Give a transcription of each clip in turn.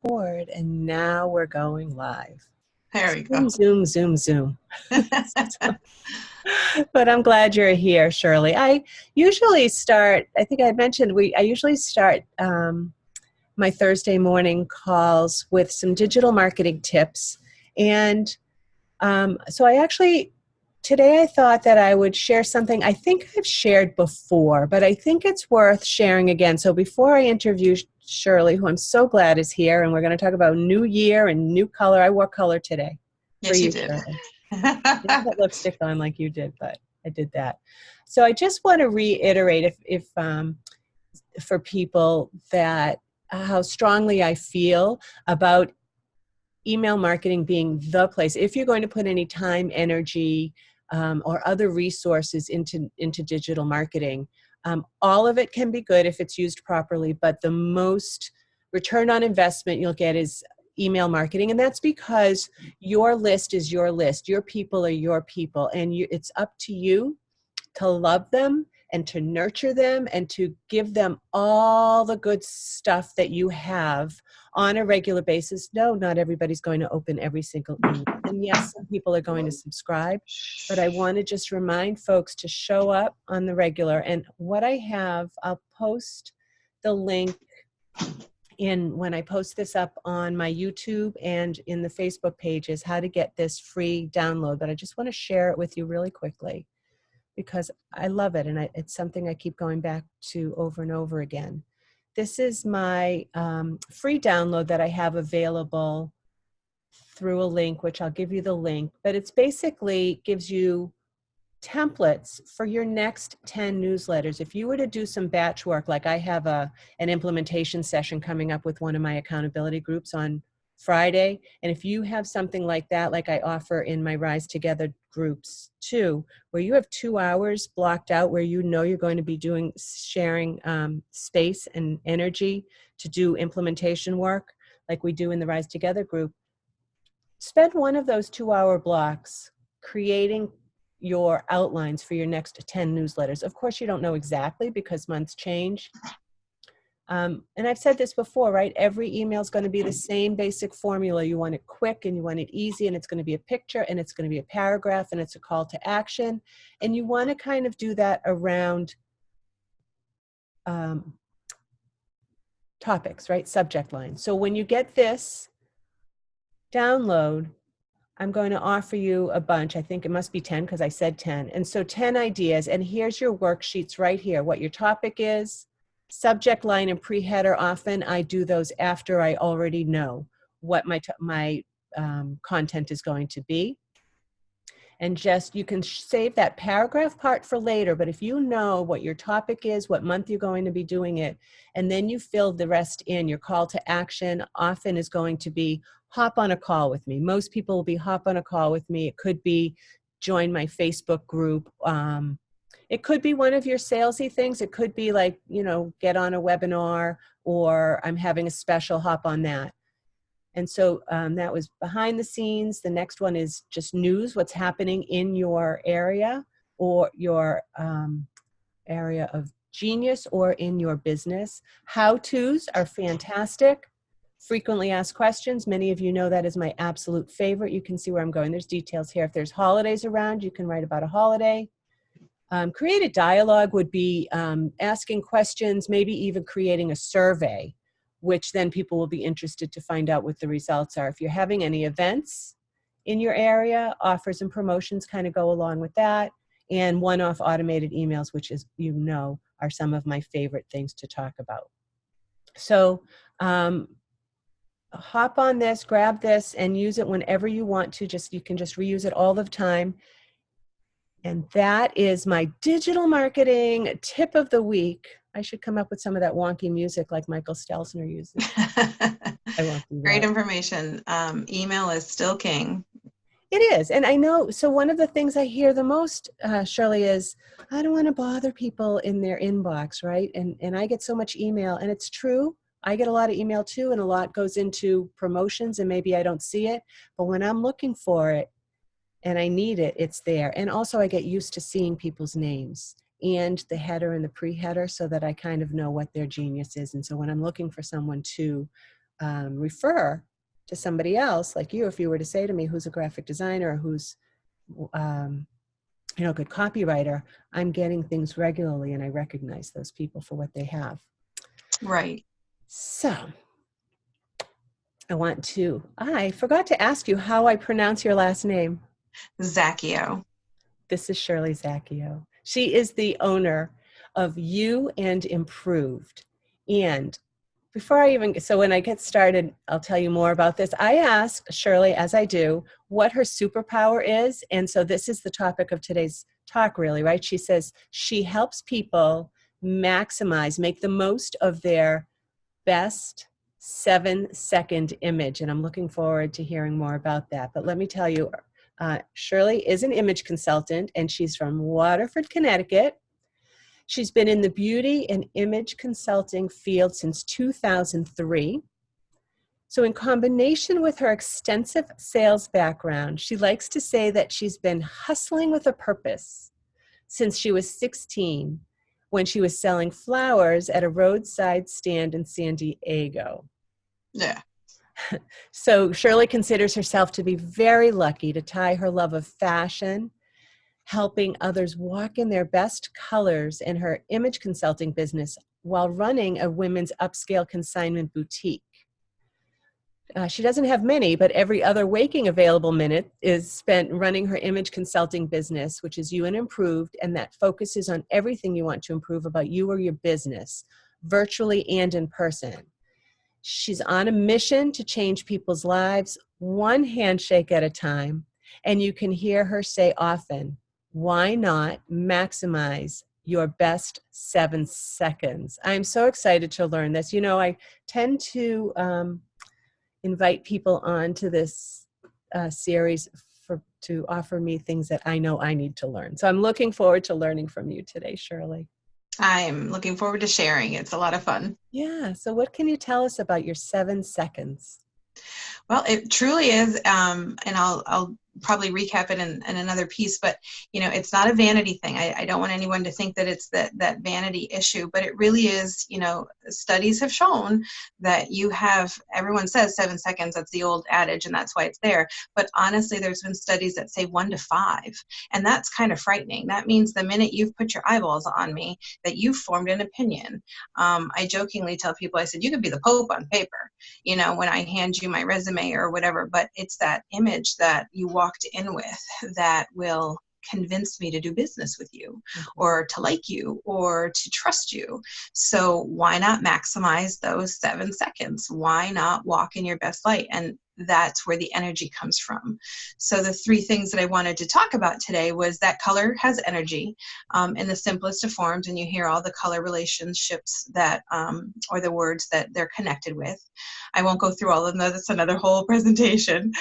Board, and now we're going live. There we Zoom, go. zoom, zoom, zoom. But I'm glad you're here, Shirley. I usually start, I think I mentioned, I usually start my Thursday morning calls with some digital marketing tips. And so today I thought that I would share something I think I've shared before, but I think it's worth sharing again. So before I interview Shirley, who I'm so glad is here, and we're going to talk about new year and new color. I wore color today for Yes, you you, did. Shirley. I didn't put lipstick on like you did, but I did that. So I just want to reiterate if for people that how strongly I feel about email marketing being the place. If you're going to put any time, energy, or other resources into digital marketing, all of it can be good if it's used properly, but the most return on investment you'll get is email marketing. And that's because your list is your list. Your people are your people. And it's up to you to love them and to nurture them and to give them all the good stuff that you have on a regular basis. No, not everybody's going to open every single email. And yes, some people are going to subscribe, but I want to just remind folks to show up on the regular. And what I have, I'll post the link when I post this up on my YouTube and in the Facebook pages, how to get this free download. But I just want to share it with you really quickly, because I love it, and it's something I keep going back to over and over again. This is my free download that I have available through a link, which I'll give you the link, but it's basically gives you templates for your next 10 newsletters. If you were to do some batch work, like I have an implementation session coming up with one of my accountability groups on Friday. And if you have something like that, like I offer in my Rise Together groups too, where you have 2 hours blocked out where you know you're going to be sharing space and energy to do implementation work like we do in the Rise Together group, spend one of those 2-hour blocks creating your outlines for your next 10 newsletters. Of course, you don't know exactly because months change. And I've said this before, right? Every email is going to be the same basic formula. You want it quick and you want it easy, and it's going to be a picture and it's going to be a paragraph and it's a call to action. And you want to kind of do that around topics, right? Subject lines. So when you get this download, I'm going to offer you a bunch. I think it must be 10 because I said 10. And so 10 ideas. And here's your worksheets right here. What your topic is, subject line and pre-header. Often I do those after I already know what my content is going to be. And just, you can save that paragraph part for later, but if you know what your topic is, what month you're going to be doing it, and then you fill the rest in, your call to action often is going to be hop on a call with me. Most people will be hop on a call with me. It could be join my Facebook group. It could be one of your salesy things. It could be like, get on a webinar, or I'm having a special, hop on that. And so that was behind the scenes. The next one is just news, what's happening in your area or your area of genius or in your business. How-tos are fantastic. Frequently asked questions. Many of you know that is my absolute favorite. You can see where I'm going. There's details here. If there's holidays around, you can write about a holiday. Create a dialogue would be asking questions, maybe even creating a survey, which then people will be interested to find out what the results are. If you're having any events in your area, offers and promotions kind of go along with that. And one-off automated emails, which is, are some of my favorite things to talk about. So hop on this, grab this, and use it whenever you want to. You can just reuse it all the time. And that is my digital marketing tip of the week. I should come up with some of that wonky music like Michael Stelzner uses. I won't do that. Great information. Email is still king. It is. And I know, so one of the things I hear the most, Shirley, is I don't want to bother people in their inbox, right? And I get so much email, and it's true. I get a lot of email too, and a lot goes into promotions, and maybe I don't see it. But when I'm looking for it and I need it, it's there. And also I get used to seeing people's names and the header and the pre-header so that I kind of know what their genius is. And so when I'm looking for someone to refer to somebody else like you, if you were to say to me, who's a graphic designer, or who's a good copywriter, I'm getting things regularly and I recognize those people for what they have. Right. So I forgot to ask you how I pronounce your last name. Zaccheo. This is Shirley Zaccheo. She is the owner of You and Improved. And when I get started, I'll tell you more about this. I asked Shirley, as I do, what her superpower is. And so this is the topic of today's talk, really, right? She says she helps people make the most of their best 7-second image. And I'm looking forward to hearing more about that. But let me tell you, Shirley is an image consultant, and she's from Waterford, Connecticut. She's been in the beauty and image consulting field since 2003. So in combination with her extensive sales background, she likes to say that she's been hustling with a purpose since she was 16, when she was selling flowers at a roadside stand in San Diego. Yeah. So Shirley considers herself to be very lucky to tie her love of fashion, helping others walk in their best colors, in her image consulting business while running a women's upscale consignment boutique. She doesn't have many, but every other waking available minute is spent running her image consulting business, which is You and Improved, and that focuses on everything you want to improve about you or your business, virtually and in person. She's on a mission to change people's lives, one handshake at a time, and you can hear her say often, why not maximize your best 7 seconds? I'm so excited to learn this. I tend to invite people on to this series to offer me things that I know I need to learn. So I'm looking forward to learning from you today, Shirley. I'm looking forward to sharing. It's a lot of fun. Yeah. So what can you tell us about your 7 seconds? Well, it truly is, and I'll probably recap it in another piece, but it's not a vanity thing. I don't want anyone to think that it's that vanity issue, but it really is. Studies have shown that everyone says 7 seconds, that's the old adage, and that's why it's there. But honestly, there's been studies that say 1 to 5, and that's kind of frightening. That means the minute you've put your eyeballs on me, that you've formed an opinion. I jokingly tell people, I said, you could be the Pope on paper, when I hand you my resume or whatever, but it's that image that you walked in with that will convince me to do business with you, or to like you, or to trust you. So why not maximize those 7 seconds? Why not walk in your best light? And that's where the energy comes from. So the 3 things that I wanted to talk about today was that color has energy in the simplest of forms, and you hear all the color relationships that, or the words that they're connected with. I won't go through all of them. That's another whole presentation.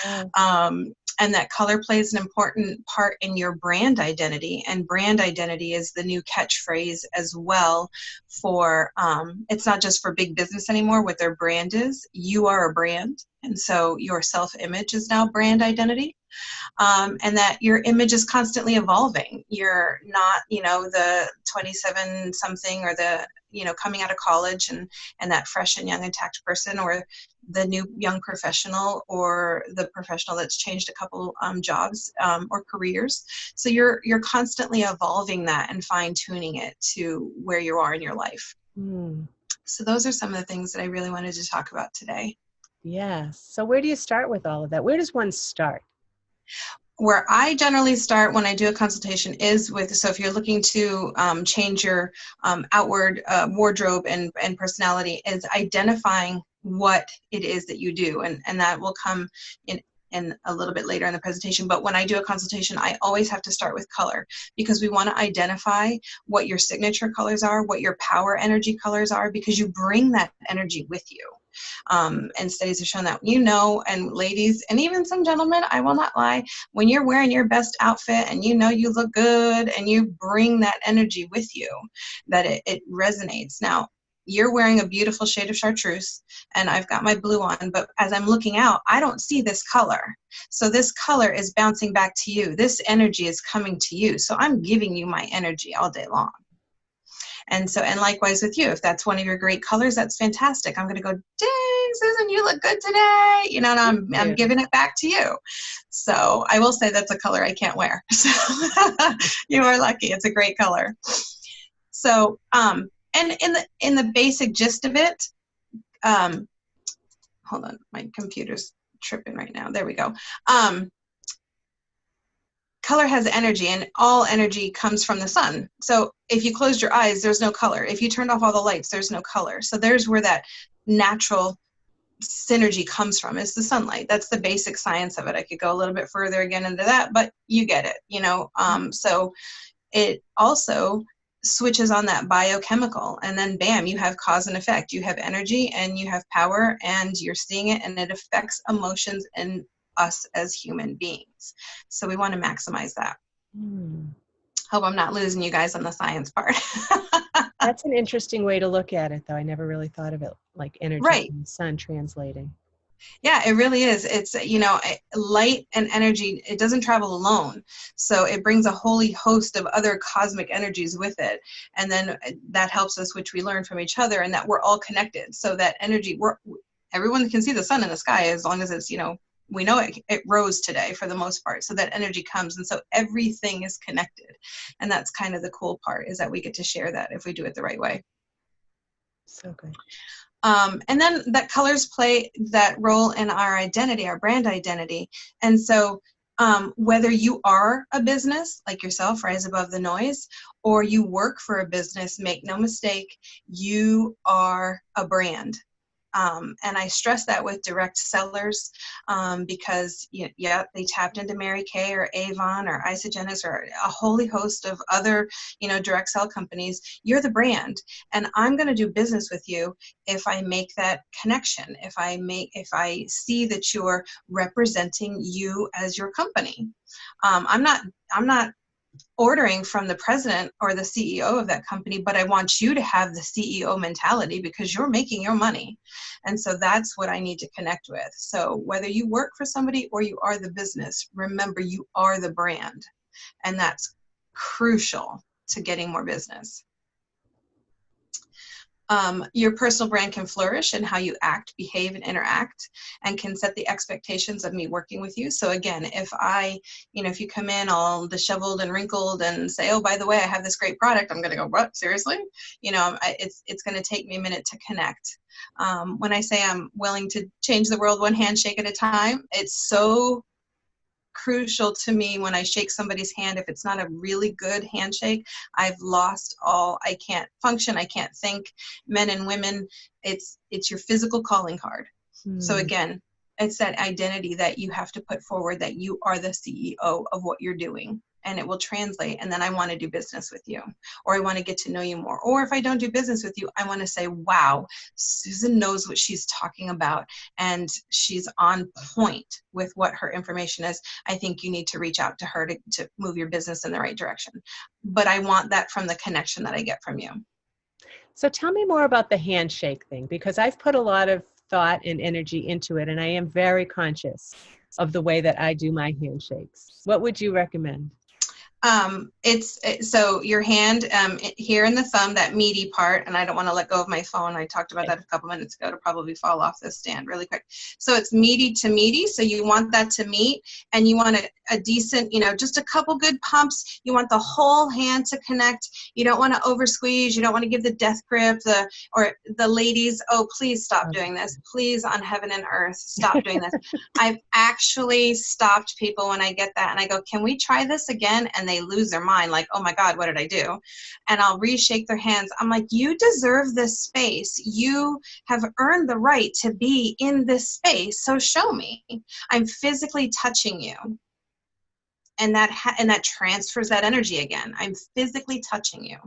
And that color plays an important part in your brand identity. And brand identity is the new catchphrase as well for, it's not just for big business anymore. What their brand is, you are a brand. And so your self-image is now brand identity. And that your image is constantly evolving. You're not, the 27 something, or the, coming out of college and that fresh and young intact person, or the new young professional, or the professional that's changed a couple jobs or careers. So you're constantly evolving that and fine tuning it to where you are in your life. So those are some of the things that I really wanted to talk about today. Yes. So where do you start with all of that? Where does one start? Where I generally start when I do a consultation is with, so if you're looking to change your outward wardrobe and personality, is identifying what it is that you do. And that will come in a little bit later in the presentation. But when I do a consultation, I always have to start with color, because we want to identify what your signature colors are, what your power energy colors are, because you bring that energy with you. And studies have shown that, and ladies, and even some gentlemen, I will not lie, when you're wearing your best outfit and you look good and you bring that energy with you, that it resonates. Now, you're wearing a beautiful shade of chartreuse and I've got my blue on, but as I'm looking out, I don't see this color. So this color is bouncing back to you. This energy is coming to you. So I'm giving you my energy all day long. And so, and likewise with you, if that's one of your great colors, that's fantastic. I'm going to go, dang, Susan, you look good today. You know, and I'm giving it back to you. So I will say that's a color I can't wear. So you are lucky. It's a great color. So, and in the basic gist of it, hold on, my computer's tripping right now. There we go. Color has energy, and all energy comes from the sun. So if you closed your eyes, there's no color. If you turned off all the lights, there's no color. So there's where that natural synergy comes from, is the sunlight. That's the basic science of it. I could go a little bit further again into that, but you get it, you know. So it also switches on that biochemical, and then bam, you have cause and effect. You have energy and you have power, and you're seeing it, and it affects emotions and us as human beings. So we want to maximize that. Hope I'm not losing you guys on the science part. That's an interesting way to look at it, though. I never really thought of it like energy from the sun translating. Yeah, it really is. It's, you know, light and energy, it doesn't travel alone. So it brings a holy host of other cosmic energies with it. And then that helps us, which we learn from each other, and that we're all connected. So that energy, everyone can see the sun in the sky as long as it's, you know, we know it rose today for the most part. So that energy comes. And so everything is connected. And that's kind of the cool part, is that we get to share that if we do it the right way. So good. And then that colors play that role in our identity, our brand identity. And so whether you are a business like yourself, Rise Above the Noise, or you work for a business, make no mistake, you are a brand. And I stress that with direct sellers because, yeah, they tapped into Mary Kay or Avon or Isagenix or a holy host of other, you know, direct sell companies. You're the brand, and I'm going to do business with you if I make that connection, if I see that you're representing you as your company. I'm not ordering from the president or the CEO of that company, but I want you to have the CEO mentality because you're making your money. And so that's what I need to connect with. So whether you work for somebody or you are the business, remember you are the brand. And that's crucial to getting more business. Your personal brand can flourish in how you act, behave, and interact, and can set the expectations of me working with you. So again, if you come in all disheveled and wrinkled and say, oh, by the way, I have this great product, I'm going to go, what, seriously? You know, it's going to take me a minute to connect. When I say I'm willing to change the world one handshake at a time, it's so crucial to me when I shake somebody's hand. If it's not a really good handshake, I've lost all. I can't function. I can't think. Men and women, it's your physical calling card. So again, it's that identity that you have to put forward, that you are the CEO of what you're doing, and it will translate. And then I want to do business with you, or I want to get to know you more. Or if I don't do business with you, I want to say, wow, Susan knows what she's talking about, and she's on point with what her information is. I think you need to reach out to her to move your business in the right direction. But I want that from the connection that I get from you. So tell me more about the handshake thing, because I've put a lot of thought and energy into it, and I am very conscious of the way that I do my handshakes. What would you recommend? So your hand here in the thumb, that meaty part, and I don't want to let go of my phone. I talked about that a couple minutes ago. To probably fall off this stand really quick. So it's meaty to meaty. So you want that to meet, and you want a decent, just a couple good pumps. You want the whole hand to connect. You don't want to over squeeze. You don't want to give the death grip. Or the ladies, oh, please stop doing this. Please, on heaven and earth, stop doing this. I've actually stopped people when I get that, and I go, can we try this again? And they lose their mind, like, oh my God, what did I do? And I'll reshake their hands. I'm like, you deserve this space. You have earned the right to be in this space. So show me. I'm physically touching you. And that transfers that energy again. I'm physically touching you.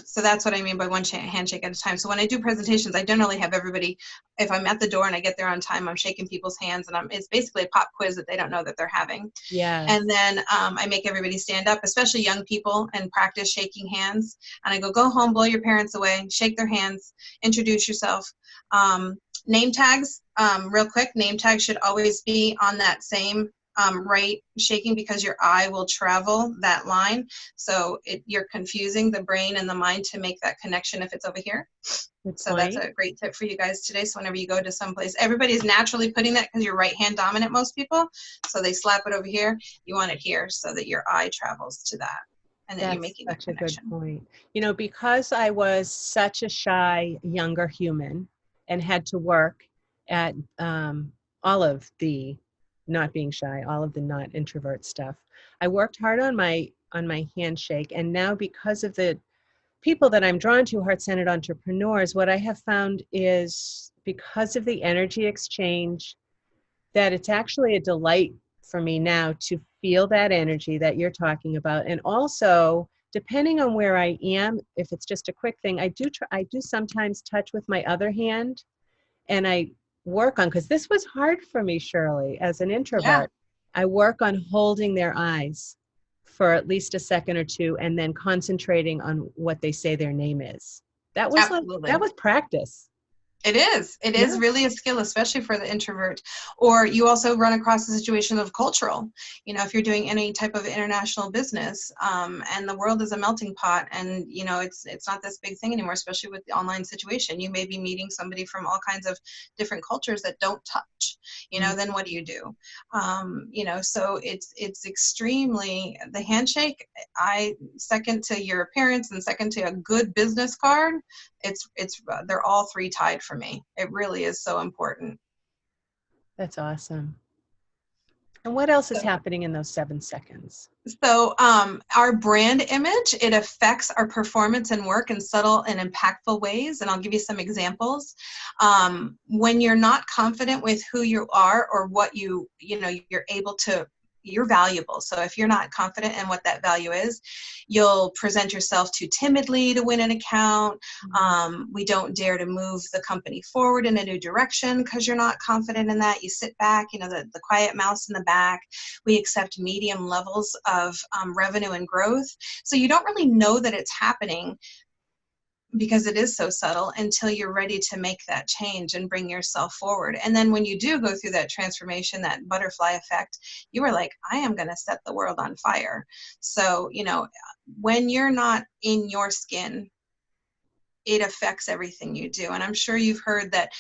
So that's what I mean by one handshake at a time. So when I do presentations, I generally have everybody, if I'm at the door and I get there on time, I'm shaking people's hands, and it's basically a pop quiz that they don't know that they're having. Yeah. And then I make everybody stand up, especially young people, and practice shaking hands. And I go home, blow your parents away, shake their hands, introduce yourself. Name tags, real quick, name tags should always be on that same right shaking, because your eye will travel that line. So you're confusing the brain and the mind to make that connection if it's over here. Good So that's point. a great tip for you guys today. So whenever you go to someplace, everybody's naturally putting that because you're right hand dominant, most people. So they slap it over here. You want it here so that your eye travels to that, and that you're That's making that such a good connection. point. You know, because I was such a shy younger human and had to work at all of the not being shy, all of the not introvert stuff. I worked hard on my handshake, and now because of the people that I'm drawn to, heart-centered entrepreneurs, what I have found is because of the energy exchange, that it's actually a delight for me now to feel that energy that you're talking about. And also, depending on where I am, if it's just a quick thing, I do sometimes touch with my other hand, and I work on, because this was hard for me, Shirley, as an Yeah, introvert. I work on holding their eyes for at least a second or two, and then concentrating on what they say their name is. That was absolutely. practice. It is. It Yeah. is really a skill, especially for the introvert. Or you also run across the situation of cultural. You know, if you're doing any type of international business, and the world is a melting pot, and you know it's not this big thing anymore, especially with the online situation. You may be meeting somebody from all kinds of different cultures that don't touch. You know, then what do you do? You know, so it's extremely, the handshake. I second to your appearance and second to a good business card. It's they're all three tied for me. It really is so important. That's awesome. And what else is So, happening in those 7 seconds? our brand image, it affects our performance and work in subtle and impactful ways. And I'll give you some examples. When you're not confident with who you are or what you're able to, you're valuable. So if you're not confident in what that value is, you'll present yourself too timidly to win an account. We don't dare to move the company forward in a new direction because you're not confident in that. You sit back, the quiet mouse in the back. We accept medium levels of revenue and growth. So you don't really know that it's happening because it is so subtle until you're ready to make that change and bring yourself forward. And then when you do go through that transformation, that butterfly effect, you are like, I am going to set the world on fire. So, when you're not in your skin, it affects everything you do. And I'm sure you've heard that,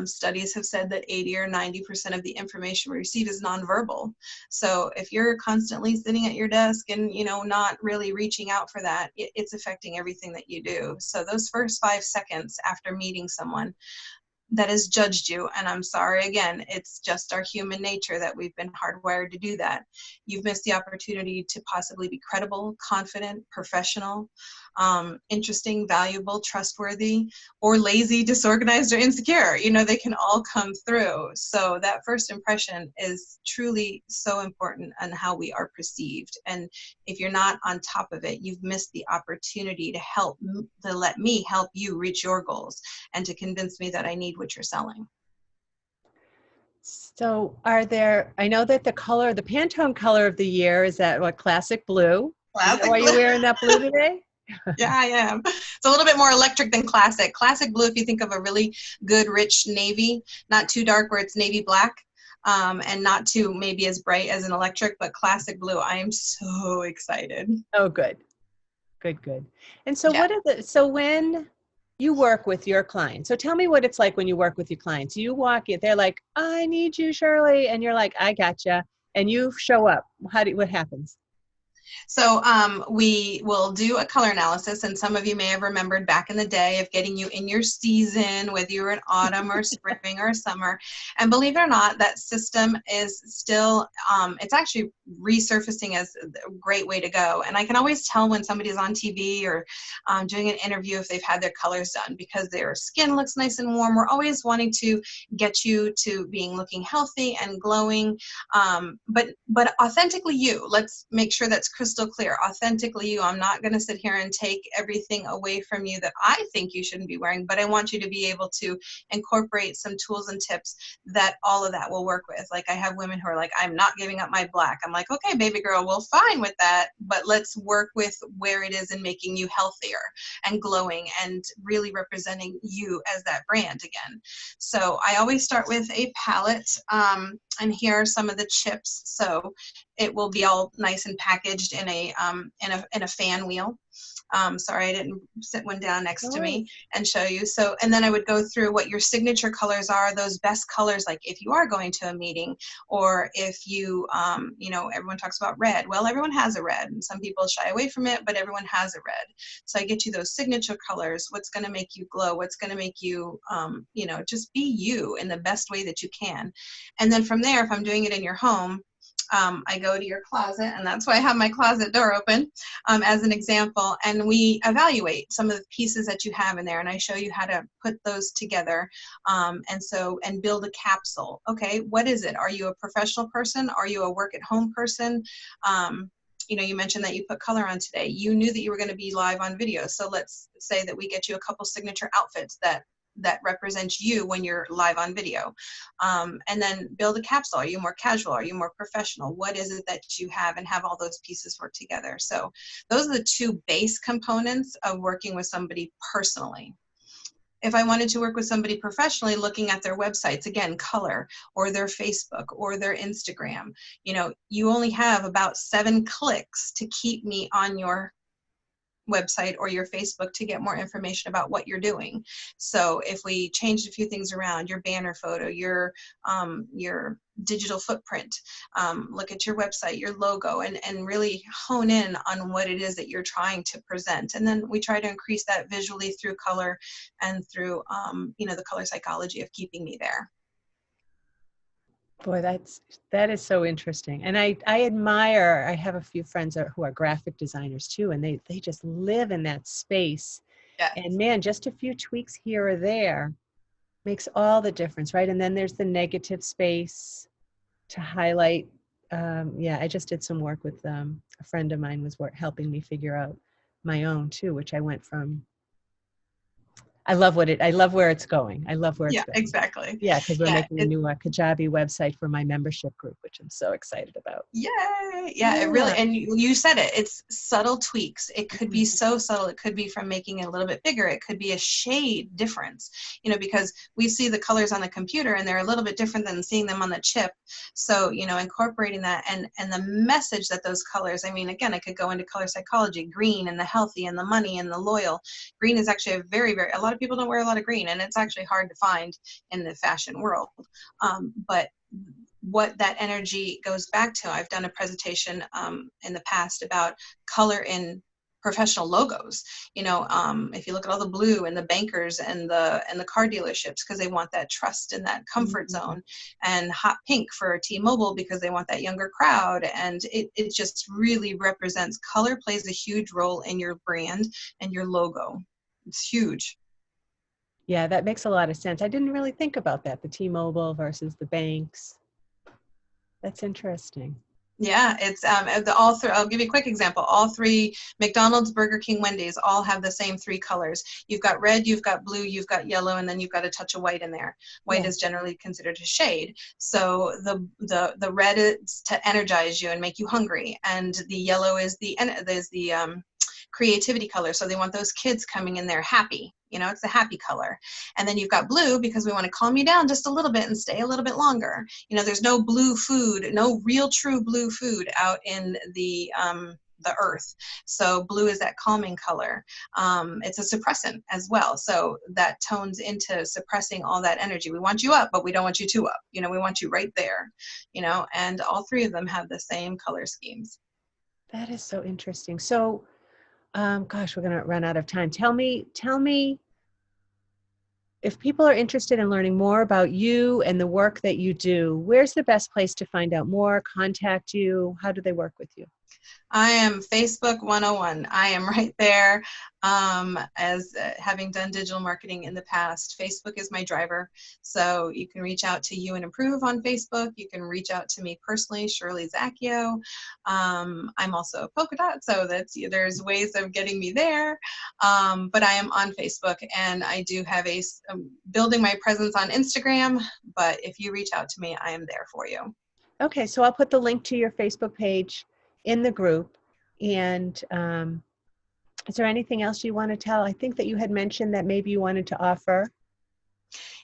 studies have said that 80 or 90% of the information we receive is nonverbal. So if you're constantly sitting at your desk and, not really reaching out for that, it's affecting everything that you do. So those first 5 seconds after meeting someone that has judged you, and I'm sorry again, it's just our human nature that we've been hardwired to do that. You've missed the opportunity to possibly be credible, confident, professional, interesting, valuable, trustworthy, or lazy, disorganized, or insecure. They can all come through. So that first impression is truly so important on how we are perceived. And if you're not on top of it, you've missed the opportunity to let me help you reach your goals and to convince me that I need what you're selling. So I know that the Pantone color of the year is that classic blue. Is that why you're wearing that blue today? Yeah, I am. It's a little bit more electric than classic. Classic blue, if you think of a really good, rich navy, not too dark where it's navy black, and not too maybe as bright as an electric, but classic blue. I am so excited. Oh, good. Good. And so Yeah. when you work with your clients, so tell me what it's like when you work with your clients. You walk in, they're like, I need you, Shirley. And you're like, I gotcha. And you show up. What happens? So we will do a color analysis, and some of you may have remembered back in the day of getting you in your season, whether you were in autumn or spring or summer. And believe it or not, that system is still, it's actually resurfacing as a great way to go. And I can always tell when somebody's on TV or doing an interview if they've had their colors done, because their skin looks nice and warm. We're always wanting to get you to looking healthy and glowing, but authentically you. Let's make sure that's crystal clear. Authentically you. I'm not going to sit here and take everything away from you that I think you shouldn't be wearing, but I want you to be able to incorporate some tools and tips that all of that will work with. Like I have women who are like, I'm not giving up my black. I'm like, okay, baby girl, we'll fine with that, but let's work with where it is in making you healthier and glowing and really representing you as that brand again. So I always start with a palette. and here are some of the chips. So it will be all nice and packaged in a fan wheel. Sorry, I didn't sit one down next to me and show you. So, and then I would go through what your signature colors are, those best colors, like if you are going to a meeting, or if you, everyone talks about red. Well, everyone has a red, and some people shy away from it, but everyone has a red. So I get you those signature colors, what's going to make you glow, what's going to make you, just be you in the best way that you can. And then from there, if I'm doing it in your home, I go to your closet, and that's why I have my closet door open as an example, and we evaluate some of the pieces that you have in there, and I show you how to put those together, and build a capsule. Okay, what is it? Are you a professional person? Are you a work-at-home person? You mentioned that you put color on today. You knew that you were going to be live on video, so let's say that we get you a couple signature outfits that represents you when you're live on video, and then build a capsule. Are you more casual? Are you more professional? What is it that you have, and have all those pieces work together? So those are the two base components of working with somebody personally. If I wanted to work with somebody professionally, looking at their websites, again, color, or their Facebook or their Instagram, you only have about 7 clicks to keep me on your website or your Facebook to get more information about what you're doing. So if we changed a few things around, your banner photo, your digital footprint, look at your website, your logo, and really hone in on what it is that you're trying to present. And then we try to increase that visually through color and through, the color psychology of keeping me there. Boy, that is so interesting. And I admire, I have a few friends who are graphic designers too, and they just live in that space. Yes. And man, just a few tweaks here or there makes all the difference, right? And then there's the negative space to highlight. I just did some work with a friend of mine was helping me figure out my own too, which I went from. I love where it's going. I love where it's going. Exactly. Yeah, because we're making a new Kajabi website for my membership group, which I'm so excited about. Yay! Yeah, it really, and you said it, it's subtle tweaks. It could be so subtle. It could be from making it a little bit bigger. It could be a shade difference, because we see the colors on the computer and they're a little bit different than seeing them on the chip. So, incorporating that and the message that those colors, again, I could go into color psychology, green and the healthy and the money and the loyal. Green is actually a very, very, a lot of people don't wear a lot of green, and it's actually hard to find in the fashion world. But what that energy goes back to, I've done a presentation in the past about color in professional logos. If you look at all the blue and the bankers and the car dealerships, because they want that trust and that comfort zone, and hot pink for T-Mobile because they want that younger crowd, and it just really represents, color plays a huge role in your brand and your logo. It's huge. Yeah, that makes a lot of sense. I didn't really think about that, the T-Mobile versus the banks. That's interesting. Yeah, it's all three. I'll give you a quick example. All three, McDonald's, Burger King, Wendys, all have the same 3 colors. You've got red, you've got blue, you've got yellow, and then you've got a touch of white in there. White is generally considered a shade. So the red is to energize you and make you hungry, and the yellow is the creativity color. So they want those kids coming in there happy. It's the happy color. And then you've got blue because we want to calm you down just a little bit and stay a little bit longer. There's no blue food, no real true blue food out in the earth. So blue is that calming color. It's a suppressant as well. So that tones into suppressing all that energy. We want you up, but we don't want you too up. We want you right there, and all 3 of them have the same color schemes. That is so interesting. So, gosh, we're going to run out of time. Tell me, if people are interested in learning more about you and the work that you do, where's the best place to find out more, contact you? How do they work with you? I am Facebook 101. I am right there. As having done digital marketing in the past, Facebook is my driver. So you can reach out to You and Improve on Facebook. You can reach out to me personally, Shirley Zaccheo. I'm also a polka dot, so there's ways of getting me there. But I am on Facebook, and I do have building my presence on Instagram. But if you reach out to me, I am there for you. Okay, so I'll put the link to your Facebook page in the group. And is there anything else you want to tell? I think that you had mentioned that maybe you wanted to offer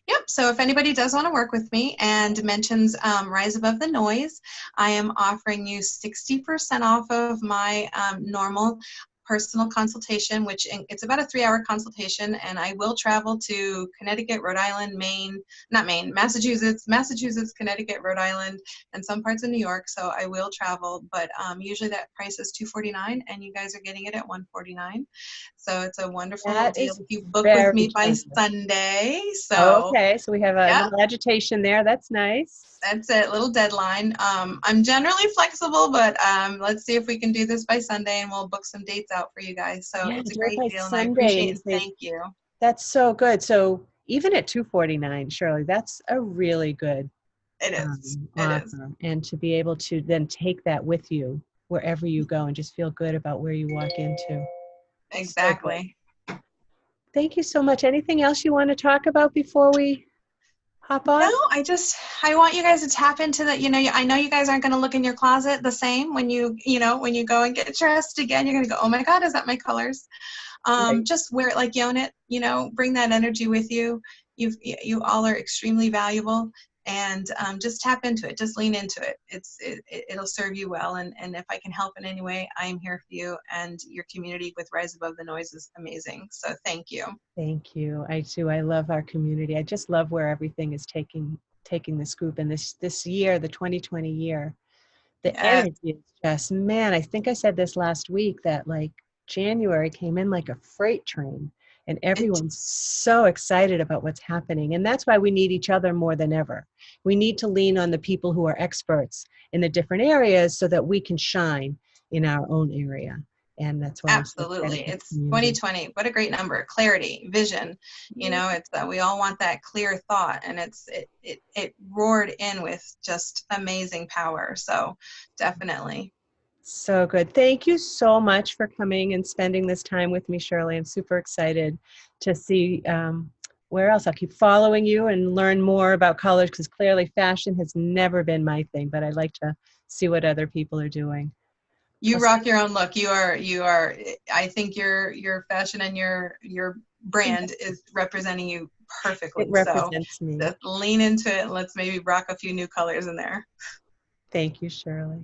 Yep. So if anybody does want to work with me and mentions Rise Above the Noise, I am offering you 60% off of my normal personal consultation, which it's about a 3-hour consultation, and I will travel to Connecticut, Rhode Island, Massachusetts, Connecticut, Rhode Island, and some parts of New York. So I will travel, but usually that price is $249, and you guys are getting it at $149. So it's a wonderful little That deal is if you book with very me by generous. Sunday. So Okay, so we have a yeah, little agitation there. That's nice. that's it. Little deadline. I'm generally flexible, but let's see if we can do this by Sunday, and we'll book some dates out for you guys. So Yeah, it's a do it great by deal, and I Sunday appreciate and and save. thank you. That's so good. So even at 249, Shirley, that's a really good It is. It is. offer. And to be able to then take that with you wherever you go and just feel good about where you walk into. So good. Exactly. Thank you so much. Anything else you want to talk about before we hop No, off? I want you guys to tap into that. I know you guys aren't going to look in your closet the same when when you go and get dressed again. You're going to go, oh my God, is that my colors? Right. Just wear it like you own it. Bring that energy with you. You all are extremely valuable, and just tap into it. Just lean into it. It'll serve you well. And if I can help in any way, I am here for you. And your community with Rise Above the Noise is amazing. So thank you. Thank you. I too. I love our community. I just love where everything is taking this group. And this year, the 2020 year, the Yes, energy is just, man, I think I said this last week that like January came in like a freight train and it everyone's so excited about what's happening. And that's why we need each other more than ever. We need to lean on the people who are experts in the different areas so that we can shine in our own area. And that's why I'm so excited absolutely. for the It's community. 2020. What a great number. Clarity, vision. It's that we all want that clear thought, and it roared in with just amazing power. So definitely. So good. Thank you so much for coming and spending this time with me, Shirley. I'm super excited to see where else. I'll keep following you and learn more about colors because clearly fashion has never been my thing, but I'd like to see what other people are doing. You I'll rock your own look. You are. I think your fashion and your brand is representing you It perfectly. So represents me. just lean into it, and let's maybe rock a few new colors in there. Thank you, Shirley.